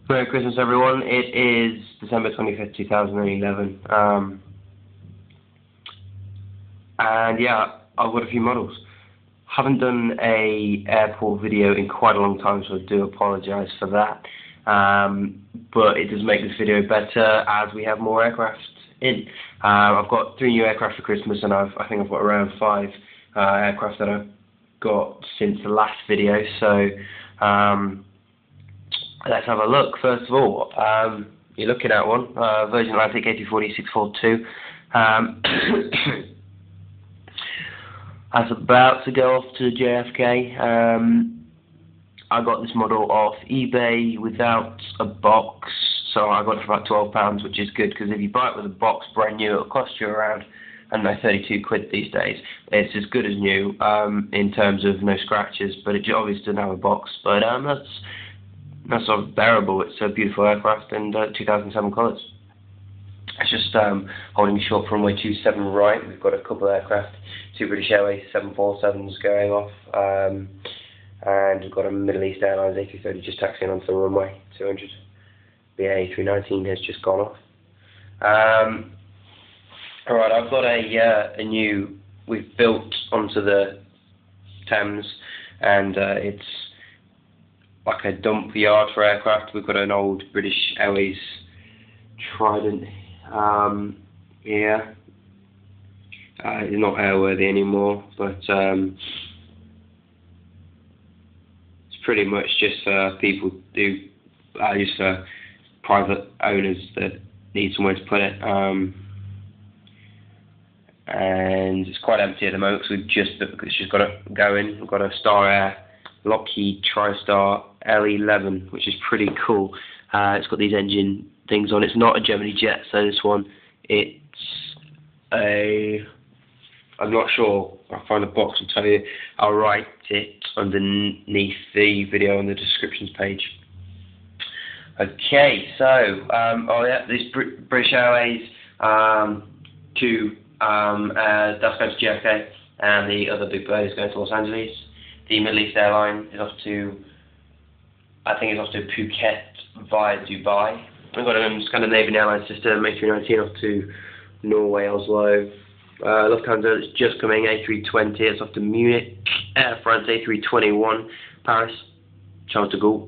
Merry Christmas, everyone. It is December 25th, 2011. And yeah, I've got a few models. Haven't done a airport video in quite a long time, so I do apologise for that. But it does make this video better as we have more aircraft in. I've got 3 new aircraft for Christmas, and I think I've got around 5 aircraft that I've got since the last video. So let's have a look. First of all, you're looking at one, Virgin Atlantic A340-642. That's about to go off to JFK. I got this model off eBay without a box, so I got it for about £12, which is good, because if you buy it with a box brand new, it'll cost you around, I don't know, 32 quid these days. It's as good as new in terms of no scratches, but it obviously doesn't have a box. But that's sort of bearable. It's a beautiful aircraft and 2007 colours. It's just holding short for runway 27 right. We've got a couple of aircraft, 2 British Airways 747s going off, and we've got a Middle East Airlines A330 just taxiing onto the runway 200. The A319 has just gone off. Alright, I've got a new, we've built onto the Thames, and it's like a dump yard for aircraft. We've got an old British Airways Trident here. It's not airworthy anymore, but it's pretty much just for people just for private owners that need somewhere to put it. And it's quite empty at the moment because it's just got it going. We've got a Star Air Lockheed Tristar L-10-11, which is pretty cool. It's got these engine things on. It's not a Gemini jet, so this one, I'm not sure. I'll find a box and tell you. I'll write it underneath the video on the descriptions page. Okay, so oh yeah, this British Airways that's going to JFK, and the other big bird is going to Los Angeles. The Middle East airline is off to, I think it's off to Phuket via Dubai. We've got a Scandinavian airline system, A319 off to Norway, Oslo. Lufthansa is just coming, A320, it's off to Munich. Air France A321, Paris, Charles de Gaulle.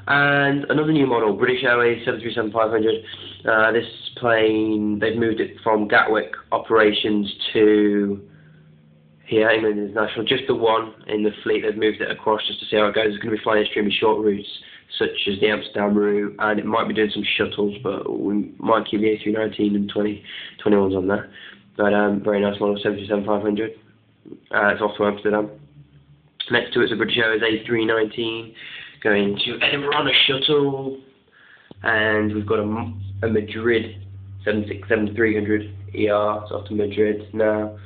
And another new model, British Airways 737-500. This plane, they've moved it from Gatwick operations to here, England International, just the one in the fleet. They've moved it across just to see how it goes. It's going to be flying extremely short routes, such as the Amsterdam route, and it might be doing some shuttles, but we might keep the A319 and 21s on there. But very nice model, 737-500. It's off to Amsterdam. Next to it's a British Airways A319 going to Edinburgh on a shuttle, and we've got a Madrid 767-300 ER. It's off to Madrid now.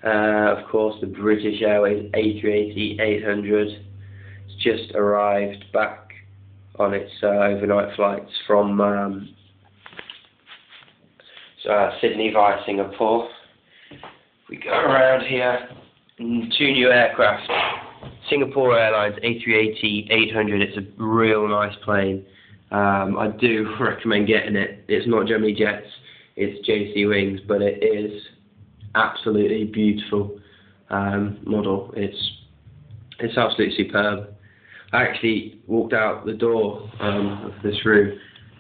Of course, the British Airways A380-800. It's just arrived back on its overnight flights from Sydney via Singapore. We go around here, 2 new aircraft. Singapore Airlines A380-800. It's a real nice plane. I do recommend getting it. It's not Gemini jets, it's JC wings, but it is absolutely beautiful model. It's absolutely superb. I actually walked out the door of this room,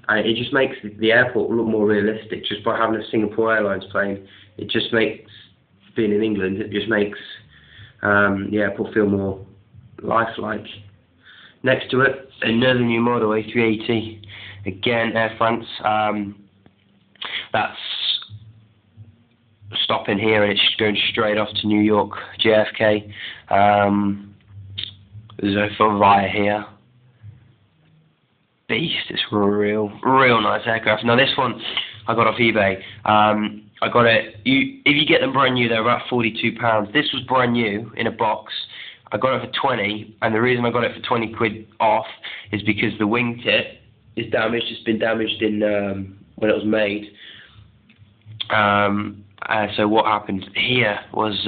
and it just makes the airport look more realistic just by having a Singapore Airlines plane. It just makes, being in England, it just makes the airport feel more lifelike. Next to it, another new model, A380, again Air France. That's stopping here and it's going straight off to New York, JFK. There's a via here. Beast, it's real nice aircraft. Now this one I got off eBay. I got it. If you get them brand new, they're about £42. This was brand new in a box. I got it for 20, and the reason I got it for 20 quid off is because the wingtip is damaged. It's been damaged in when it was made. So what happened here was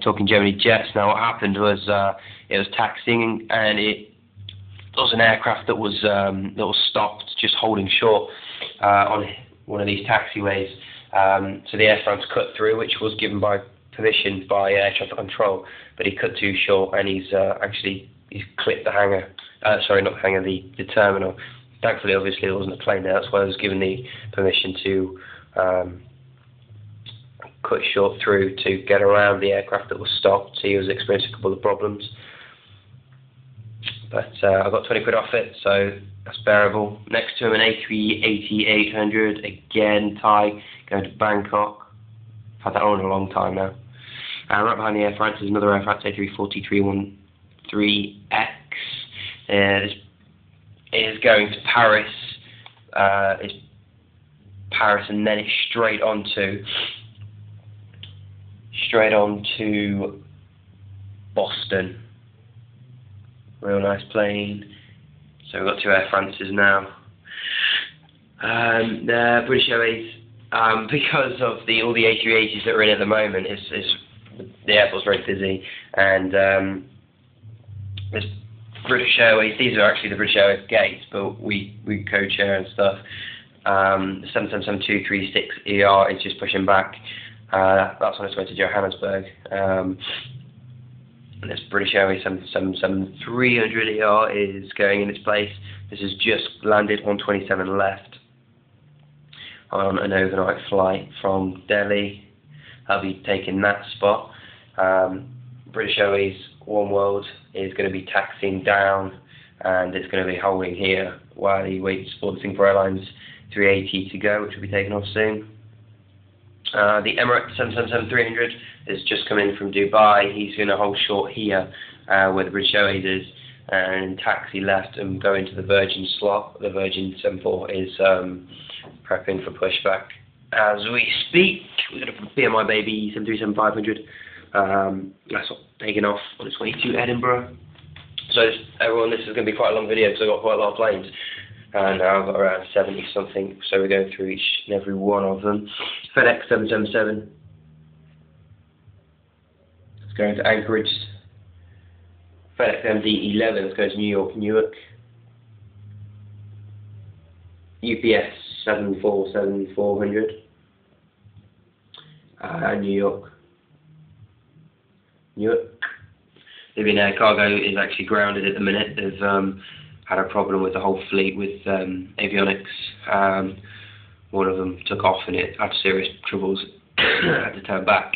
talking Gemini jets. Now what happened was it was taxiing and it was an aircraft that was stopped, just holding short on one of these taxiways. So the Air France cut through, which was given by permission by air traffic control, but he cut too short, and he's clipped the hangar. Sorry, not the hangar, the terminal. Thankfully, obviously, there wasn't a plane there. That's why I was given the permission to cut short through to get around the aircraft that was stopped. So he was experiencing a couple of problems. But I got 20 quid off it, so that's bearable. Next to him, an A388-800, again, Thai, going to Bangkok. I've had that on a long time now. Right behind the Air France is another Air France A340-313X. This is going to Paris. It's Paris, and then it's straight on to Boston. Real nice plane. So we've got two Air Frances now. The British Airways, because of all the A380s that are in at the moment, the airport's very busy, and this British Airways, these are actually the British Airways gates, but we co-chair and stuff. The 777-236ER is just pushing back. That's on its way to Johannesburg. And this British Airways 777-300ER is going in its place. This has just landed on 27 left on an overnight flight from Delhi. I'll be taking that spot. British Airways One World is going to be taxiing down, and it's going to be holding here while he waits for the Singapore Airlines 380 to go, which will be taken off soon. The Emirates 777-300 has just come in from Dubai. He's going to hold short here where the British Airways is, and taxi left and go into the Virgin slot. The Virgin 74 is prepping for pushback as we speak. We've got a BMI baby 737-500. That's taking off on its way to Edinburgh. So everyone, this is going to be quite a long video because I've got quite a lot of planes. And I've got around 70 something, so we're going through each and every one of them. FedEx 777. It's going to Anchorage. FedEx MD-11 is going to New York, Newark. UPS 747-400. New York. Newark. Libyan Air Cargo is actually grounded at the minute. They've had a problem with the whole fleet with avionics. One of them took off and it had serious troubles. Had to turn back,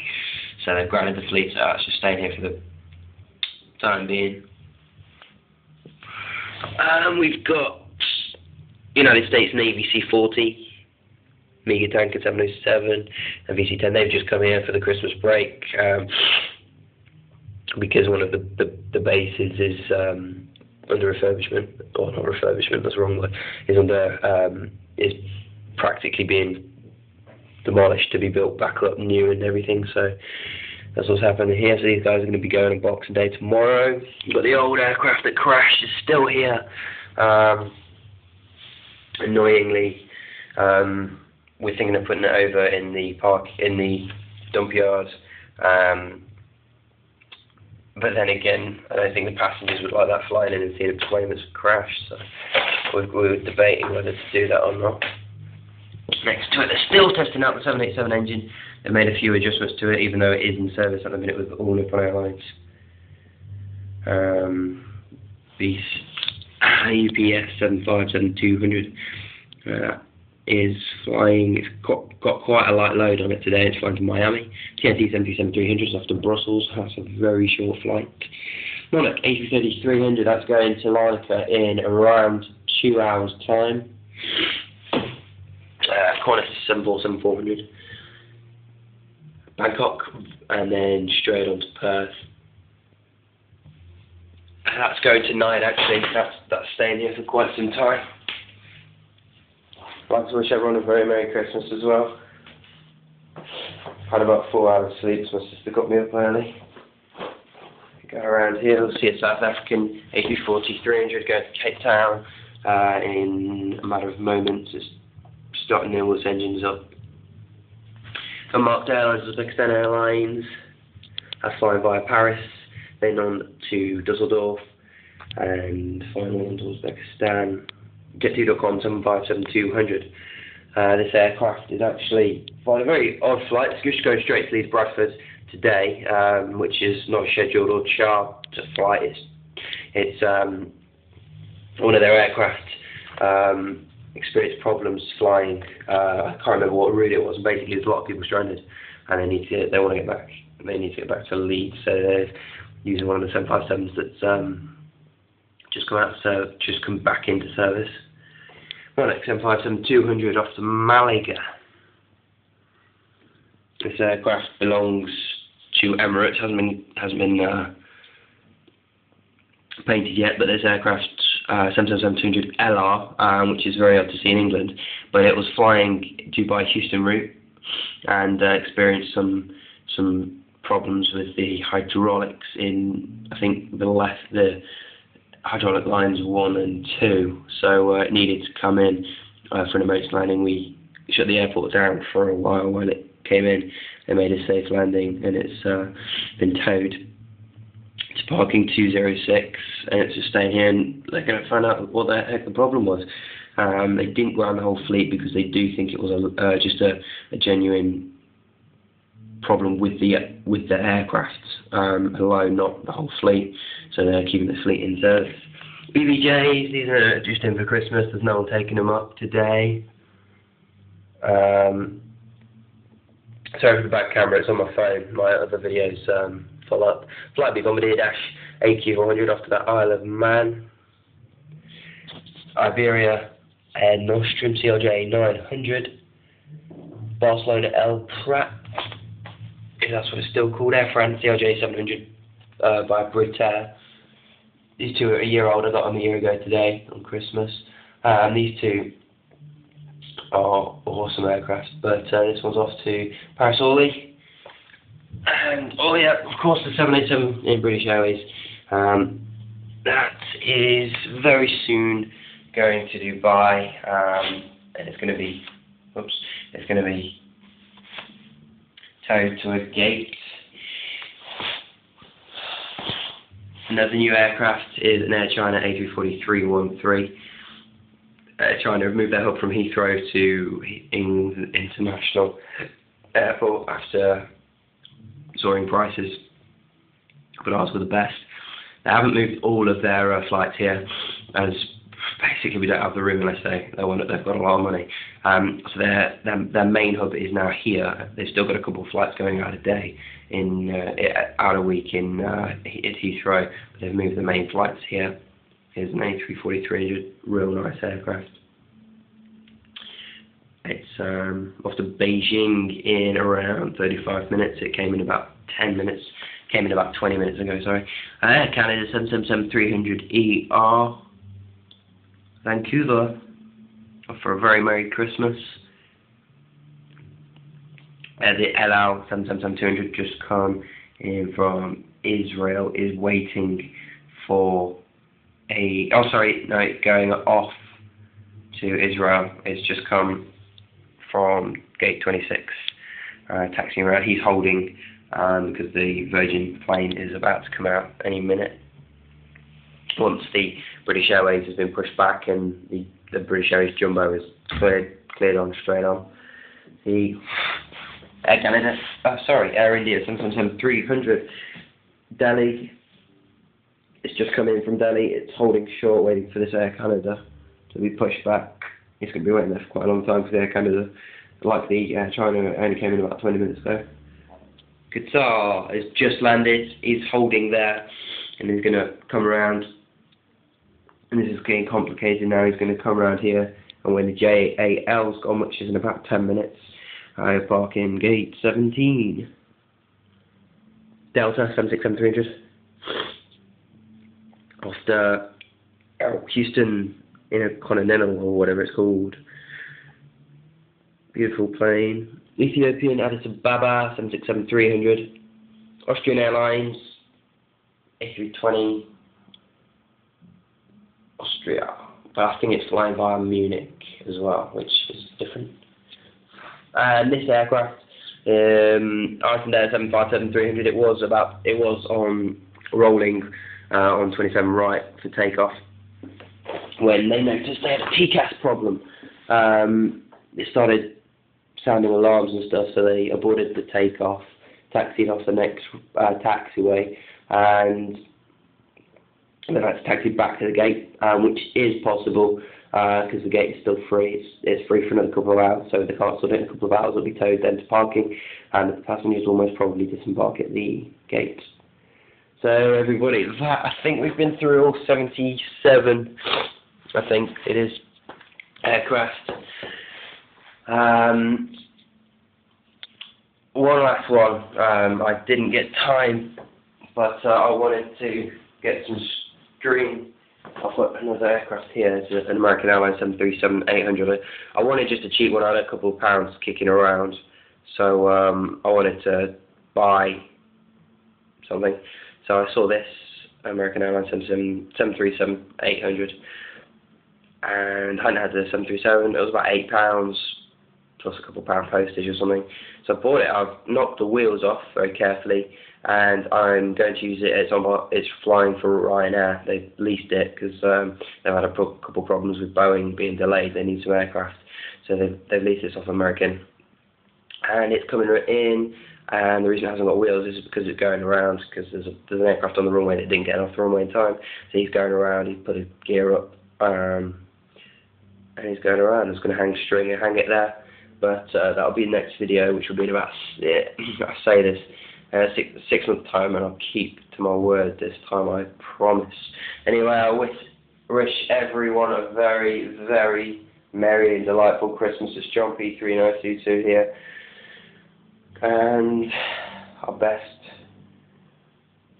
so they've grounded the fleet. So that's just staying here for the time being. We've got United States Navy C-40, Mega Tanker 707, and VC-10. They've just come here for the Christmas break because one of the bases is under refurbishment, or not refurbishment, that's the wrong word, is practically being demolished to be built back up new and everything, so that's what's happening here. So these guys are going to be going on Boxing Day tomorrow. We've got the old aircraft that crashed is still here. Annoyingly, we're thinking of putting it over in the dump yard. But then again, I don't think the passengers would like that flying in and seeing a plane that's crashed, so we're debating whether to do that or not. Next to it, they're still testing out the 787 engine. They made a few adjustments to it, even though it is in service at the minute with all Nippon Airlines. Beast UPS 757-200 is flying. It's got quite a light load on it today. It's flying to Miami. TNT 737-300 is off to Brussels. That's a very short flight. Monarch A330-300, that's going to Larnaca in around 2 hours' time. Qantas 747-400. Bangkok, and then straight on to Perth. That's going tonight, actually. That's staying here for quite some time. I'd like to wish everyone a very Merry Christmas as well. Had about 4 hours sleep, so my sister got me up early. Go around here, we'll see a South African A340-300 going to Cape Town in a matter of moments. It's starting all its engines up. Unmarked Airlines, Uzbekistan Airlines, that's flying via Paris, then on to Dusseldorf. And final one to Uzbekistan. Jet2.com 757-200. This aircraft is actually flying a very odd flight. It's just going straight to Leeds Bradford today, which is not a scheduled or charter flight. It's one of their aircraft experienced problems flying. I can't remember what route it was. Basically, there's a lot of people stranded, and they want to get back. They need to get back to Leeds, so they're using one of the 757s that's just come back into service. Well, next 757-200 off to Malaga. This aircraft belongs to Emirates. Hasn't been painted yet, but this aircraft 777-200 LR, which is very odd to see in England, but it was flying Dubai-Houston route and experienced some problems with the hydraulics in, I think, the hydraulic lines 1 and 2, so it needed to come in for an emergency landing. We shut the airport down for a while when it came in. They made a safe landing, and it's been towed to parking 206, and it's just staying here, and they're going to find out what the heck the problem was. They didn't ground the whole fleet because they do think it was just a genuine problem with the aircraft alone, not the whole fleet. So they're keeping the fleet in service. BBJs, these are just in for Christmas. There's no one taking them up today. Sorry for the back camera, it's on my phone. My other videos follow up. Flightby Bombardier Dash AQ400 off to that Isle of Man. Iberia Air Nostrum CLJ 900. Barcelona El Prat, if that's what it's still called. Air France CLJ 700 by Britair. These two are a year old. I got them a year ago today on Christmas. These two are awesome aircraft, but this one's off to Paris Orly. And oh yeah, of course, the 787 in British Airways. That is very soon going to Dubai, and it's going to be towed to a gate. Another new aircraft is an Air China A340-313. Trying to move their hub from Heathrow to England International Airport after soaring prices, but ours were the best. They haven't moved all of their flights here, as basically we don't have the room unless they've got a lot of money. So their main hub is now here. They've still got a couple of flights going out a day, out a week in at Heathrow, but they've moved the main flights here. Here's an A340-300, real nice aircraft. It's off to Beijing in around 35 minutes. It came in about 10 minutes. Came in about 20 minutes ago, sorry. Air Canada 777-300ER. Vancouver. Off for a very Merry Christmas. The LL 777-200 just come in from Israel. Is waiting for going off to Israel. It's just come from gate 26, taxiing around. He's holding because the Virgin plane is about to come out any minute. Once the British Airways has been pushed back and the British Airways Jumbo is cleared on straight on. The Air Canada, Air India 777-300 Delhi. It's just come in from Delhi. It's holding short, waiting for this Air Canada to be pushed back. It's going to be waiting there for quite a long time for the Air Canada. Like the Air China, only came in about 20 minutes ago. Qatar has just landed. He's holding there, and he's going to come around. And this is getting complicated now. He's going to come around here, and when the JAL's gone, which is in about 10 minutes, I park in gate 17. Delta 767-300. After Houston Intercontinental or whatever it's called. Beautiful plane. Ethiopian Addis Ababa 767-300. Austrian Airlines A320 Austria, but I think it's flying via Munich as well, which is different. And this aircraft, Icelandair 757-300, it was on rolling on 27 right for takeoff when they noticed they had a TCAS problem. It started sounding alarms and stuff, so they aborted the takeoff, taxied off the next taxiway, and then I had to taxi back to the gate, which is possible because the gate is still free. It's free for another couple of hours, so the car still in a couple of hours will be towed then to parking, and the passengers will most probably disembark at the gate. So everybody, I think we've been through all 77, I think it is, aircraft. One last one, I didn't get time, but I wanted to get some stream. I've got another aircraft here, it's an American Airlines 737-800. I wanted just a cheap one. I had a couple of pounds kicking around, so I wanted to buy something. So I saw this American Airlines 737-800, and I hadn't had the 737. It was about £8 plus a couple of pound postage or something. So I bought it. I've knocked the wheels off very carefully, and I'm going to use it. It's flying for Ryanair. They've leased it because they've had a couple of problems with Boeing being delayed. They need some aircraft, so they've leased this off American, and it's coming in. And the reason it hasn't got wheels is because it's going around, because there's an aircraft on the runway that didn't get off the runway in time. So he's going around. He's put a gear up, and he's going around. He's going to hang string and hang it there. But that'll be the next video, which will be in about, I say this, 6 months time, and I'll keep to my word this time, I promise. Anyway, I wish everyone a very, very merry and delightful Christmas. It's John P3922 here, and our best.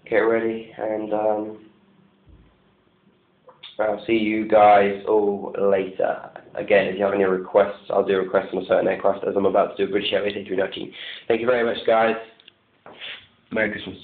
Get ready, and I'll see you guys all later. Again, if you have any requests, I'll do requests on a certain aircraft, as I'm about to do a British Airways A388. Thank you very much, guys. Merry Christmas.